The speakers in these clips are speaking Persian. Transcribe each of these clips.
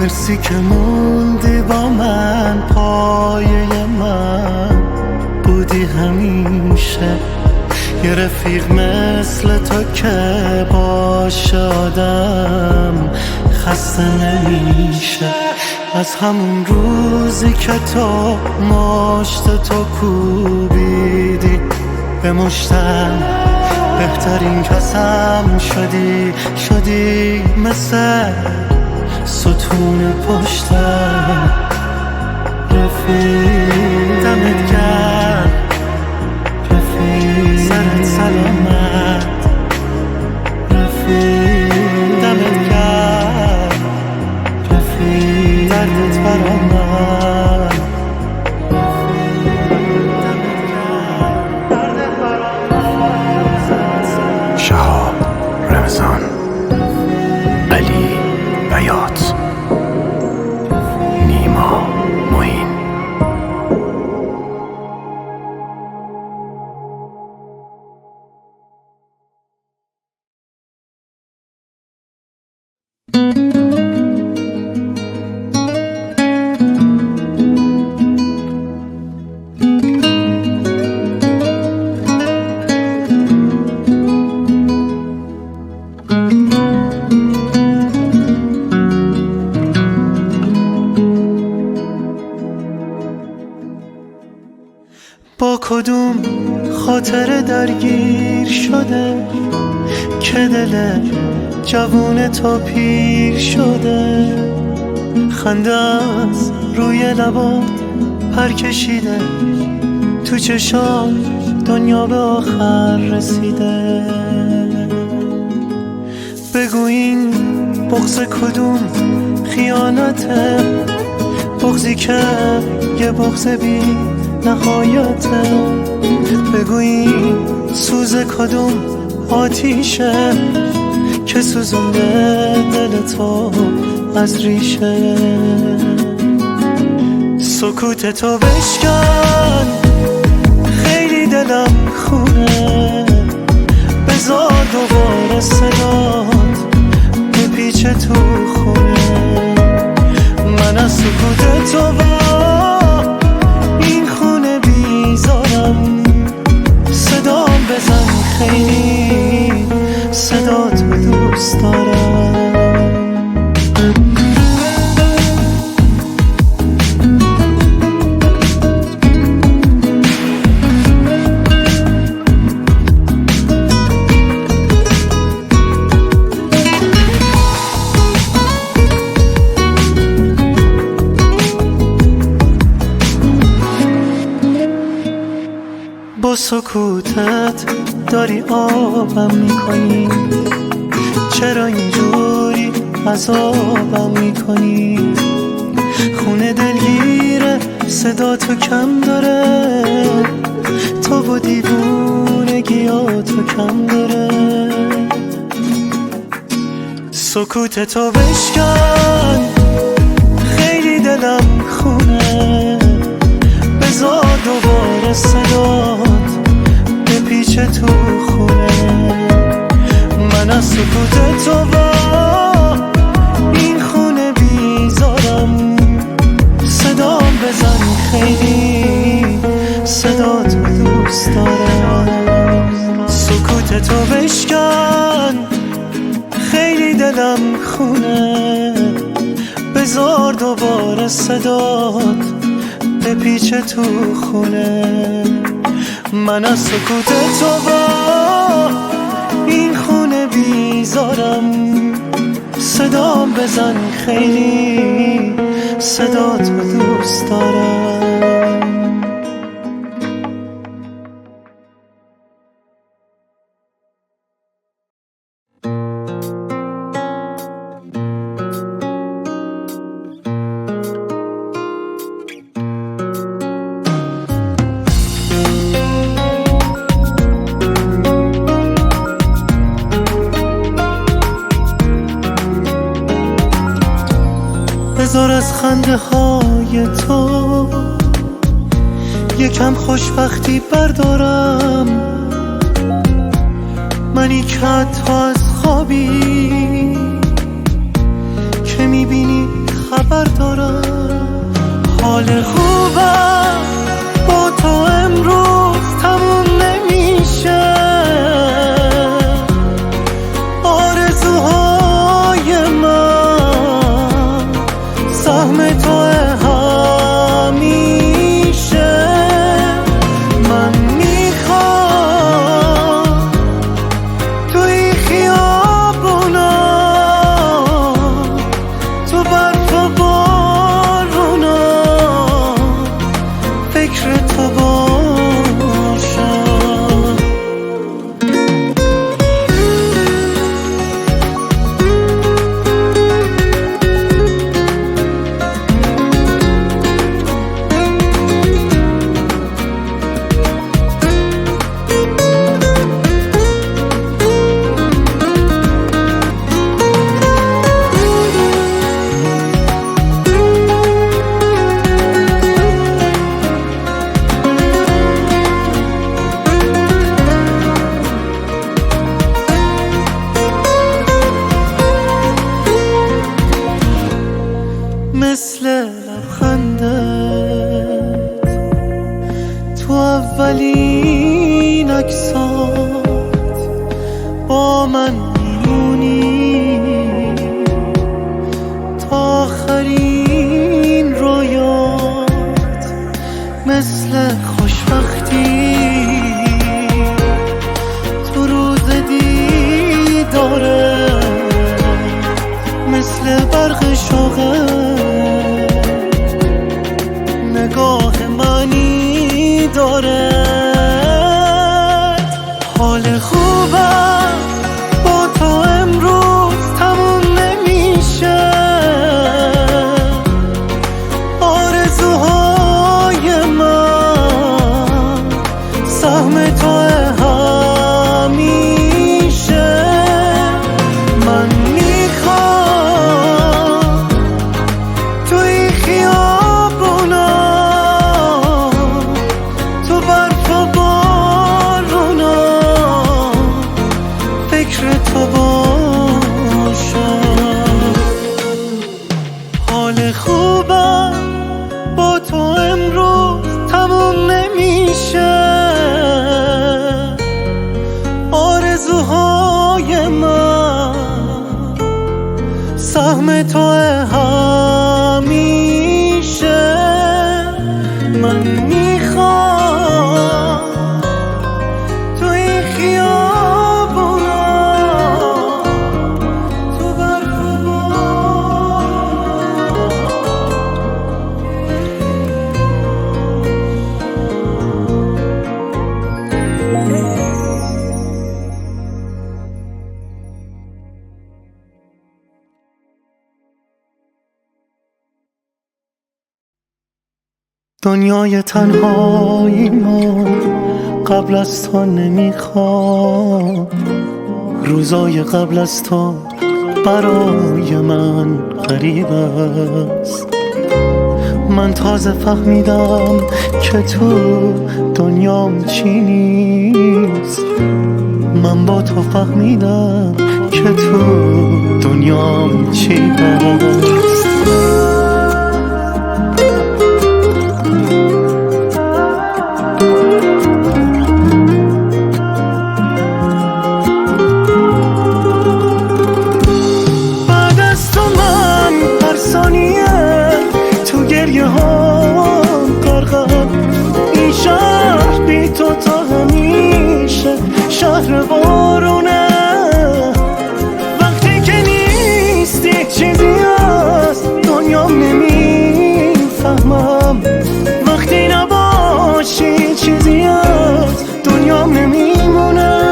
مرسی که موندی با من، پایه من بودی همیشه. یه رفیق مثل تو که باشه آدم خسته نمیشه. از همون روزی که تو مشت تو کوبیدی به مشتم، بهترین کسم شدی مثل ستون پشتم. رفیق دمت گرم، رفیق سرت سلامت، رفیق دمت گرم، رفیق دردت برا من، شهاب رمضان، علی بیات، نیما معین. با کدوم خاطر درگیر شده که دل جوون تو پیر شده؟ خنده از روی لبات پر کشیده، تو چشام دنیا به آخر رسیده. بگو این بغض کدوم خیانته؟ بغضی که یه بغض بی نهایته. بگو این سوز کدوم آتیشه که سوزونده دل تو از ریشه؟ سکوت تو بشکن، خیلی دلم خونه، بذار دوباره صدات بپیچه تو خونه. من از سکوت تو با این خونه بیزارم، صدام بزن خیلی صدا تو دوست دارم. با سکوتت داری آبم میکنی، چرا اینجوری عذابم میکنی؟ خونه دلگیره صدا تو کم داره، تو و دیوونگی ها تو کم داره. سکوت تو بشکن، خیلی دلم خونه، بذار دوباره صدات بپیچه تو خونه. من از سکوت تو با این خونه بیزارم، صدام بزن خیلی صدا تو دوست دارم. سکوت تو بشکن، خیلی دلم خونه، بذار دوباره صدات بپیچه تو خونه. من از سکوت تو با این خونه بیزارم، صدام بزن خیلی صدا تو دوست دارم. بذار از خنده های تو یکم خوشبختی بردارم. منی که حتی از خوابی که میبینی مثل لبخندت تو اولین عکسات با من میمونی تا آخرین رویات مثل خوشبختی تو روز دیداره مثل برق شوقت نگاه معنی داره حال خوبم با تو امروز تموم نمیشه آرزوهای من سهم تو همیشه من میخوام توی خیابونا تو برف و بارونا فکر تو باشم حال خوبم با تو امروز تموم نمیشه آرزوهای من سهم تو همیشه من میخوام توی خیابونا تو برف و دنیای تنهایی ما قبل از تو نمیخواد روزای قبل از تو برای من غریب است من تازه فهمیدم که تو دنیام چی نیست من با تو فهمیدم که تو دنیام چی هست گریه ها غرقم این شهر بی تو تا همیشه شهر بارونه وقتی که نیستی چیزی هست دنیام نمیفهمم وقتی نباشی چیزی هست دنیام نمیمونه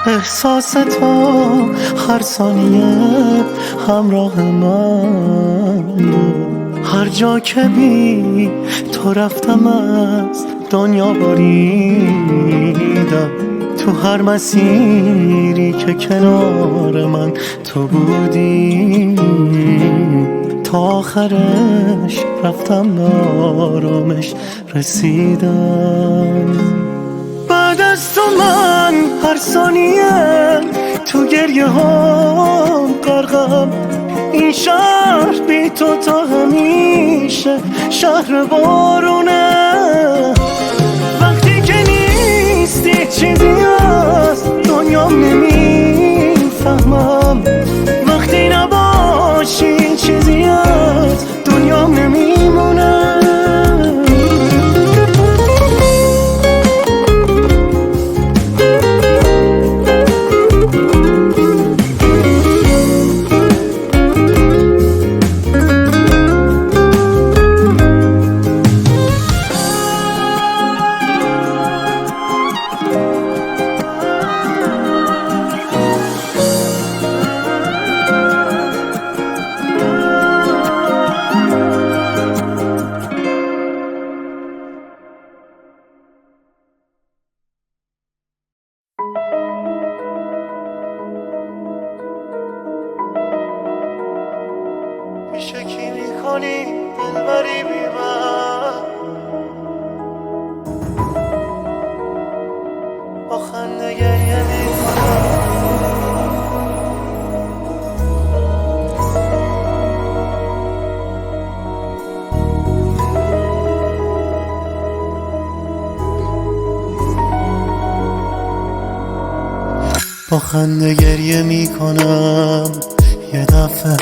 احساس تو هر ثانیه همراه من هر جا که بی تو رفتم از دنیا بریدم تو هر مسیری که کنار من تو بودی تا آخرش رفتم آرامش رسیدم بعد از تو من هر ثانیه تو گریه ها غرقم این شهر بی تو تا همیشه شهر بارونه وقتی که نیستی چیزی هست دنیام نمیفهمم وقتی نباشی چیزی هست دنیام نمیمونه میشه کی میکنی دلبری بی من، با خنده گریه میکنم. با خنده گریه میکنم. یه دفعه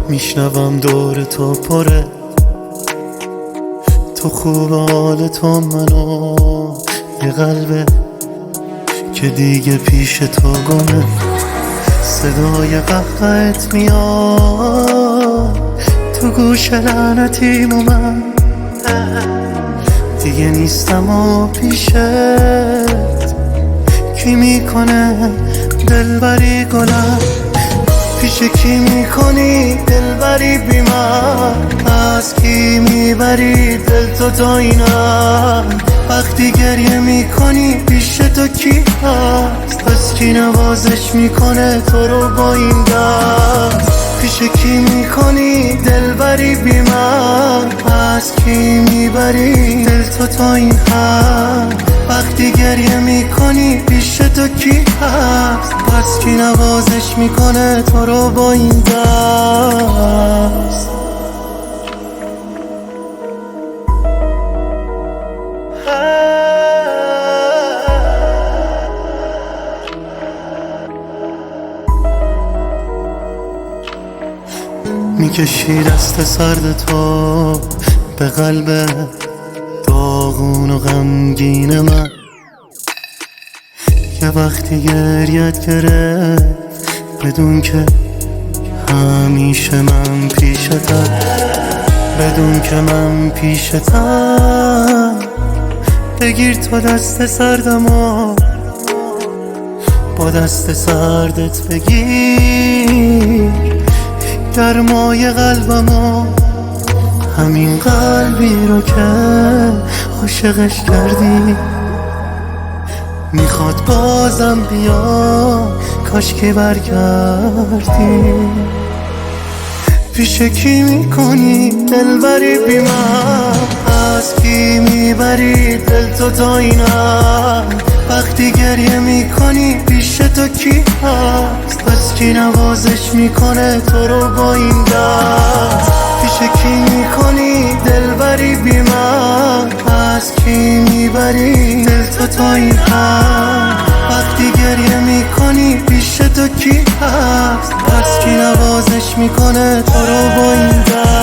میشنوم دور تو پره، تو خوب حال تو منو، یه قلبه که دیگه پیش تو گمه. صدای قهقهت میاد تو گوش لعنتیم و من دیگه نیستم و پیشت. کی میکنه دلبری گلم، پیش کی میکنی دلبری بی من، از کی میبری دل تو تا اینم. وقتی گریه میکنی پیش تو کی هست، از کی نوازش میکنه تو رو با این دست. پیش کی میکنی دلبری بی من، از کی میبری دل تو تا این حد. وقتی گریه میکنی پیش تو کی هست، پس کی نوازش میکنه تو رو با این دست. میکشی دست سرد تو به قلب داغون و غمگین من، یه وقتی گریت گرفت بدون که همیشه من پیشتم، بدون که من پیشتم. بگیر تو دست سردم و با دست سردت بگیر گرمای قلبم و همین قلبی رو که عاشقش کردی. میخواد بازم بیا کاش که برگردی. پیش کی میکنی دلبری بی من، از کی میبری دل تو تا اینم. وقتی گریه میکنی پیش تو کی هست، پس کی نوازش میکنه تو رو با این دست. پیش کی میکنی دلبری بی من، از کی میبری دل تو تا این حد. وقتی گریه میکنی پیش تو کی هست، پس کی نوازش میکنه تو رو با این دست.